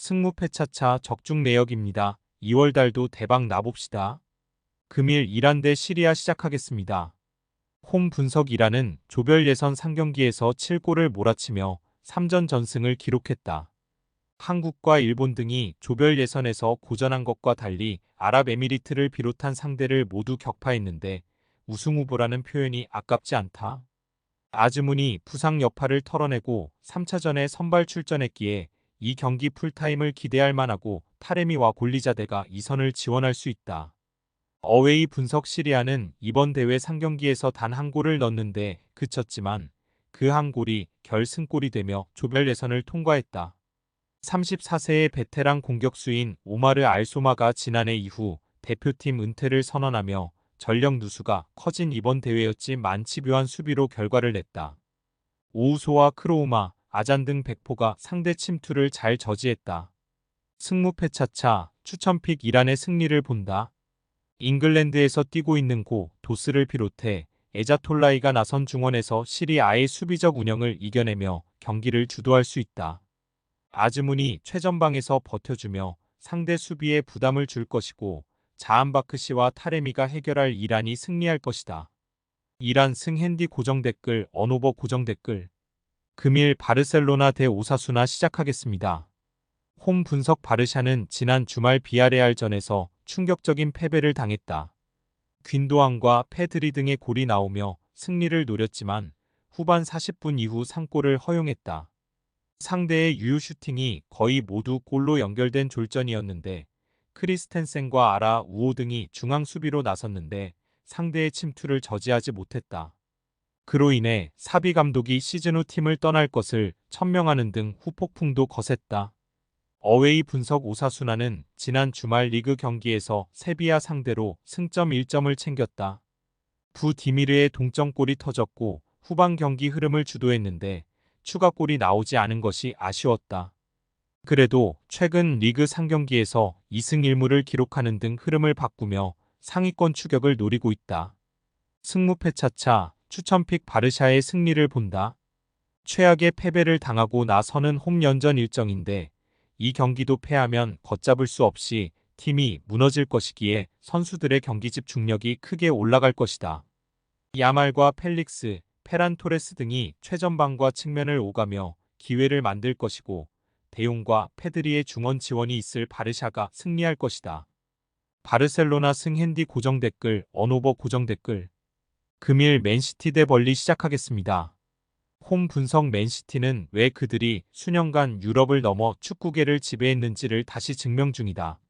승무패차차 적중 내역입니다. 2월달도 대박 나봅시다. 금일 이란 대 시리아 시작하겠습니다. 홈 분석 이란은 조별 예선 상경기에서 7골을 몰아치며 3전 전승을 기록했다. 한국과 일본 등이 조별 예선에서 고전한 것과 달리 아랍에미리트를 비롯한 상대를 모두 격파했는데 우승 후보라는 표현이 아깝지 않다. 아즈문이 부상 여파를 털어내고 3차전에 선발 출전했기에 이 경기 풀타임을 기대할 만하고 타레미와 골리자데가 2선을 지원할 수 있다. 어웨이 분석 시리아는 이번 대회 상경기에서 단 한 골을 넣는데 그쳤지만 그 한 골이 결승골이 되며 조별 예선을 통과했다. 34세의 베테랑 공격수인 오마르 알소마가 지난해 이후 대표팀 은퇴를 선언하며 전력 누수가 커진 이번 대회였지 만치묘한 수비로 결과를 냈다. 오우소와 크로우마, 아잔 등 백포가 상대 침투를 잘 저지했다. 승무패차차 추천픽 이란의 승리를 본다. 잉글랜드에서 뛰고 있는 고 도스를 비롯해 에자톨라이가 나선 중원에서 시리아의 수비적 운영을 이겨내며 경기를 주도할 수 있다. 아즈문이 최전방에서 버텨주며 상대 수비에 부담을 줄 것이고 자한바크시와 타레미가 해결할 이란이 승리할 것이다. 이란 승 핸디 고정 댓글 언오버 고정 댓글 금일 바르셀로나 대 오사수나 시작하겠습니다. 홈 분석 바르샤는 지난 주말 비아레알전에서 충격적인 패배를 당했다. 귄도안과 페드리 등의 골이 나오며 승리를 노렸지만 후반 40분 이후 3골을 허용했다. 상대의 유효 슈팅이 거의 모두 골로 연결된 졸전이었는데 크리스텐센과 아라 우오 등이 중앙 수비로 나섰는데 상대의 침투를 저지하지 못했다. 그로 인해 사비 감독이 시즌 후 팀을 떠날 것을 천명하는 등 후폭풍도 거셌다. 어웨이 분석 오사수나는 지난 주말 리그 경기에서 세비야 상대로 승점 1점을 챙겼다. 부디미르의 동점골이 터졌고 후반 경기 흐름을 주도했는데 추가골이 나오지 않은 것이 아쉬웠다. 그래도 최근 리그 상경기에서 2승 1무를 기록하는 등 흐름을 바꾸며 상위권 추격을 노리고 있다. 승무패차차 추천픽 바르샤의 승리를 본다. 최악의 패배를 당하고 나서는 홈 연전 일정인데 이 경기도 패하면 걷잡을 수 없이 팀이 무너질 것이기에 선수들의 경기 집중력이 크게 올라갈 것이다. 야말과 펠릭스, 페란 토레스 등이 최전방과 측면을 오가며 기회를 만들 것이고 대용과 페드리의 중원 지원이 있을 바르샤가 승리할 것이다. 바르셀로나 승 핸디 고정 댓글 언오버 고정 댓글 금일 맨시티 대 벌리 시작하겠습니다. 홈 분석 맨시티는 왜 그들이 수년간 유럽을 넘어 축구계를 지배했는지를 다시 증명 중이다.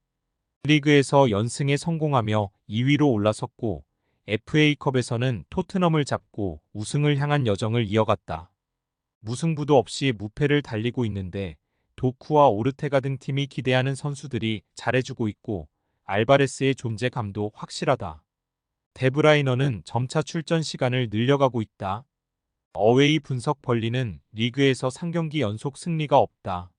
리그에서 연승에 성공하며 2위로 올라섰고 FA컵에서는 토트넘을 잡고 우승을 향한 여정을 이어갔다. 무승부도 없이 무패를 달리고 있는데 도쿠와 오르테가 등 팀이 기대하는 선수들이 잘해주고 있고 알바레스의 존재감도 확실하다. 데브라이너는 점차 출전 시간을 늘려가고 있다. 어웨이 분석 벌리는 리그에서 3경기 연속 승리가 없다.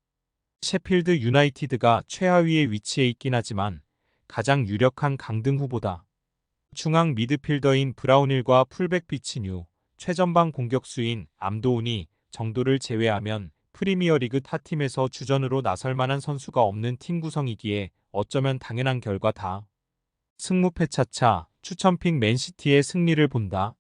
셰필드 유나이티드가 최하위에 위치해 있긴 하지만 가장 유력한 강등 후보다. 중앙 미드필더인 브라운힐과 풀백 비치뉴, 최전방 공격수인 암도운이 정도를 제외하면 프리미어리그 타팀에서 주전으로 나설 만한 선수가 없는 팀 구성이기에 어쩌면 당연한 결과다. 승무패차차 추천픽 맨시티의 승리를 본다.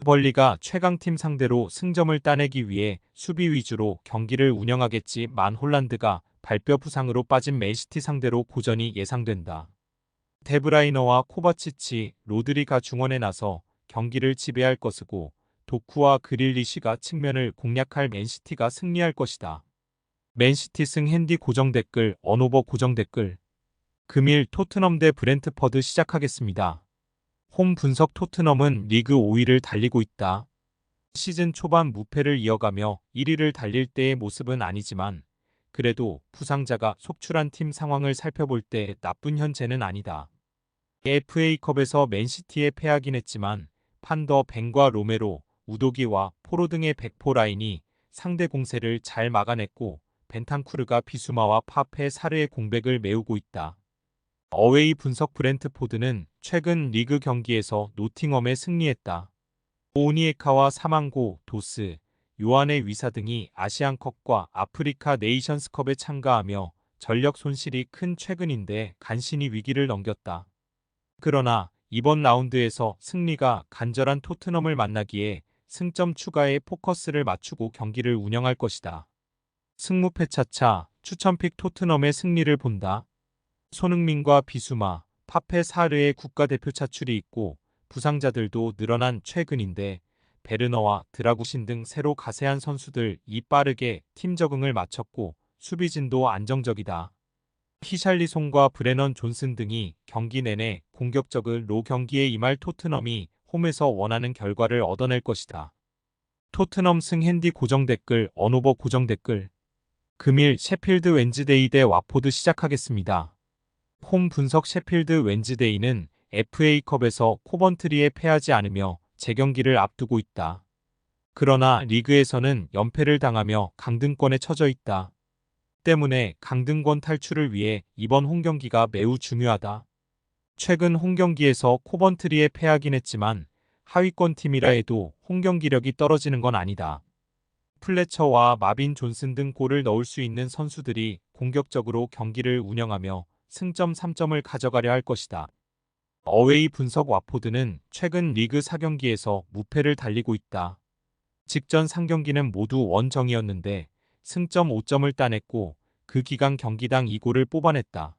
벌리가 최강팀 상대로 승점을 따내기 위해 수비 위주로 경기를 운영하겠지만 홀란드가 발뼈 부상으로 빠진 맨시티 상대로 고전이 예상된다. 데브라이너와 코바치치, 로드리가 중원에 나서 경기를 지배할 것이고 도쿠와 그릴리시가 측면을 공략할 맨시티가 승리할 것이다. 맨시티 승 핸디 고정 댓글 언오버 고정 댓글 금일 토트넘 대 브렌트퍼드 시작하겠습니다. 홈 분석 토트넘은 리그 5위를 달리고 있다. 시즌 초반 무패를 이어가며 1위를 달릴 때의 모습은 아니지만 그래도 부상자가 속출한 팀 상황을 살펴볼 때 나쁜 현재는 아니다. FA컵에서 맨시티에 패하긴 했지만 판더 벤과 로메로, 우도기와 포로 등의 백포 라인이 상대 공세를 잘 막아냈고 벤탄쿠르가 비수마와 파페 사르의 공백을 메우고 있다. 어웨이 분석 브렌트포드는 최근 리그 경기에서 노팅엄에 승리했다. 오니에카와 사망고, 도스, 요한의 위사 등이 아시안컵과 아프리카 네이션스컵에 참가하며 전력 손실이 큰 최근인데 간신히 위기를 넘겼다. 그러나 이번 라운드에서 승리가 간절한 토트넘을 만나기에 승점 추가에 포커스를 맞추고 경기를 운영할 것이다. 승무패 차차 추천픽 토트넘의 승리를 본다. 손흥민과 비수마, 파페 사르의 국가대표 차출이 있고 부상자들도 늘어난 최근인데 베르너와 드라구신 등 새로 가세한 선수들이 빠르게 팀 적응을 마쳤고 수비진도 안정적이다. 히샬리송과 브레넌 존슨 등이 경기 내내 공격적으로 경기에 임할 토트넘이 홈에서 원하는 결과를 얻어낼 것이다. 토트넘 승 핸디 고정 댓글 언오버 고정 댓글 금일 셰필드 웬즈데이 대 와포드 시작하겠습니다. 홈 분석 셰필드 웬즈데이는 FA컵에서 코번트리에 패하지 않으며 재경기를 앞두고 있다. 그러나 리그에서는 연패를 당하며 강등권에 처져 있다. 때문에 강등권 탈출을 위해 이번 홈경기가 매우 중요하다. 최근 홈경기에서 코번트리에 패하긴 했지만 하위권 팀이라 해도 홈경기력이 떨어지는 건 아니다. 플래처와 마빈 존슨 등 골을 넣을 수 있는 선수들이 공격적으로 경기를 운영하며 승점 3점을 가져가려 할 것이다. 어웨이 분석 와포드는 최근 리그 4경기에서 무패를 달리고 있다. 직전 3경기는 모두 원정이었는데 승점 5점을 따냈고 그 기간 경기당 2골을 뽑아냈다.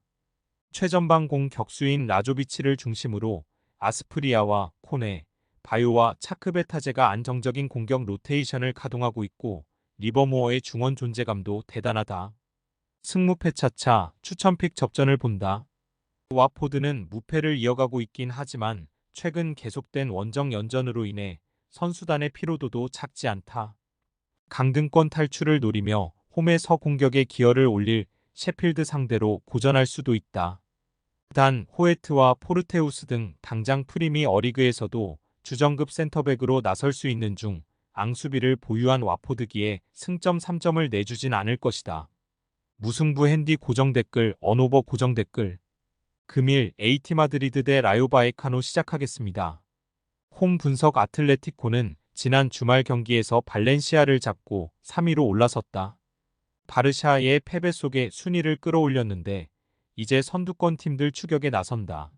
최전방 공 격수인 라조비치를 중심으로 아스프리아와 코네, 바요와 차크베타제가 안정적인 공격 로테이션을 가동하고 있고 리버모어의 중원 존재감도 대단하다. 승무패 차차 추천픽 접전을 본다. 와포드는 무패를 이어가고 있긴 하지만 최근 계속된 원정 연전으로 인해 선수단의 피로도도 작지 않다. 강등권 탈출을 노리며 홈에서 공격에 기여를 올릴 셰필드 상대로 고전할 수도 있다. 단 호에트와 포르테우스 등 당장 프리미 어리그에서도 주전급 센터백으로 나설 수 있는 중 앙수비를 보유한 와포드기에 승점 3점을 내주진 않을 것이다. 무승부 핸디 고정 댓글 언오버 고정 댓글 금일 AT 마드리드 대 라요 바에카노 시작하겠습니다. 홈 분석 아틀레티코는 지난 주말 경기에서 발렌시아를 잡고 3위로 올라섰다. 바르샤의 패배 속에 순위를 끌어올렸는데 이제 선두권 팀들 추격에 나선다.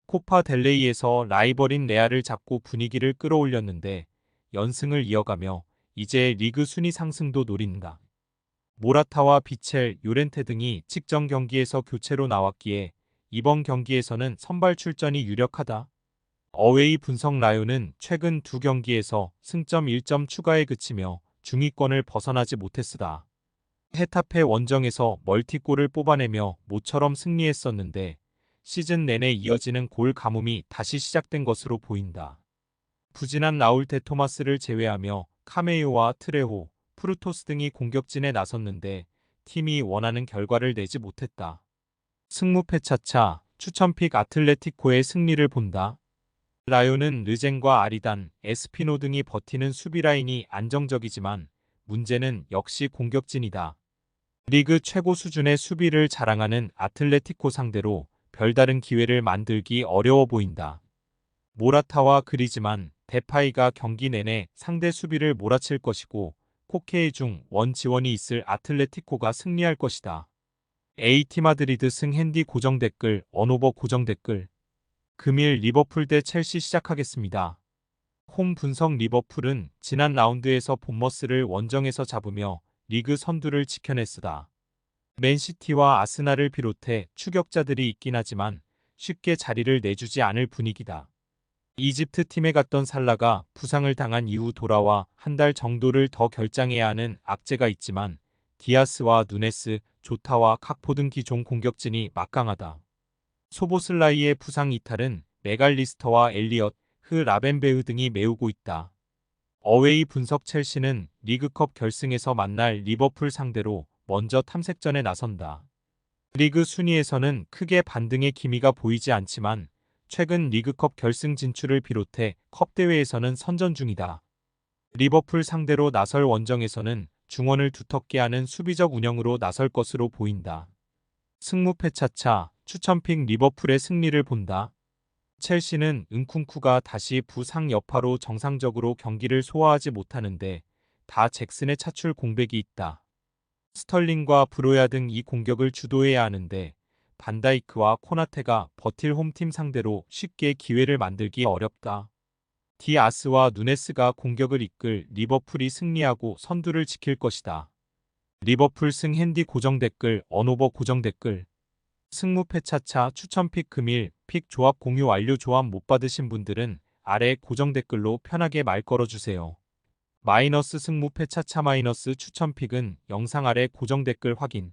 코파 델레이에서 라이벌인 레알을 잡고 분위기를 끌어올렸는데 연승을 이어가며 이제 리그 순위 상승도 노린다. 모라타와 비첼, 요렌테 등이 직전 경기에서 교체로 나왔기에 이번 경기에서는 선발 출전이 유력하다. 어웨이 분석 라요는 최근 두 경기에서 승점 1점 추가에 그치며 중위권을 벗어나지 못했으다. 헤타페 원정에서 멀티골을 뽑아내며 모처럼 승리했었는데 시즌 내내 이어지는 골 가뭄이 다시 시작된 것으로 보인다. 부진한 라울 데 토마스를 제외하며 카메이오와 트레호, 프루토스 등이 공격진에 나섰는데 팀이 원하는 결과를 내지 못했다. 승무패 차차 추천픽 아틀레티코의 승리를 본다. 라요는 르젠과 아리단, 에스피노 등이 버티는 수비 라인이 안정적이지만 문제는 역시 공격진이다. 리그 최고 수준의 수비를 자랑하는 아틀레티코 상대로 별다른 기회를 만들기 어려워 보인다. 모라타와 그리즈만, 데파이가 경기 내내 상대 수비를 몰아칠 것이고 코케이 중 원 지원이 있을 아틀레티코가 승리할 것이다. AT 마드리드 승 핸디 고정 댓글 언오버 고정 댓글 금일 리버풀 대 첼시 시작하겠습니다. 홈 분석 리버풀은 지난 라운드에서 본머스를 원정에서 잡으며 리그 선두를 지켜냈으다. 맨시티와 아스날을 비롯해 추격자들이 있긴 하지만 쉽게 자리를 내주지 않을 분위기다. 이집트 팀에 갔던 살라가 부상을 당한 이후 돌아와 한 달 정도를 더 결장해야 하는 악재가 있지만 디아스와 누네스, 조타와 각포 등 기존 공격진이 막강하다. 소보슬라이의 부상 이탈은 메갈리스터와 엘리엇, 라벤베흐 등이 메우고 있다. 어웨이 분석 첼시는 리그컵 결승에서 만날 리버풀 상대로 먼저 탐색전에 나선다. 리그 순위에서는 크게 반등의 기미가 보이지 않지만 최근 리그컵 결승 진출을 비롯해 컵 대회에서는 선전 중이다. 리버풀 상대로 나설 원정에서는 중원을 두텁게 하는 수비적 운영으로 나설 것으로 보인다. 승무패 차차 추천픽 리버풀의 승리를 본다. 첼시는 은쿵쿠가 다시 부상 여파로 정상적으로 경기를 소화하지 못하는데 다 잭슨의 차출 공백이 있다. 스털링과 브로야 등 이 공격을 주도해야 하는데 반다이크와 코나테가 버틸 홈팀 상대로 쉽게 기회를 만들기 어렵다. 디아스와 누네스가 공격을 이끌 리버풀이 승리하고 선두를 지킬 것이다. 리버풀 승 핸디 고정 댓글 언오버 고정 댓글 승무패 차차 추천픽 금일 픽 조합 공유 완료. 조합 못 받으신 분들은 아래 고정 댓글로 편하게 말 걸어주세요. 마이너스 승무패 차차 마이너스 추천픽은 영상 아래 고정 댓글 확인.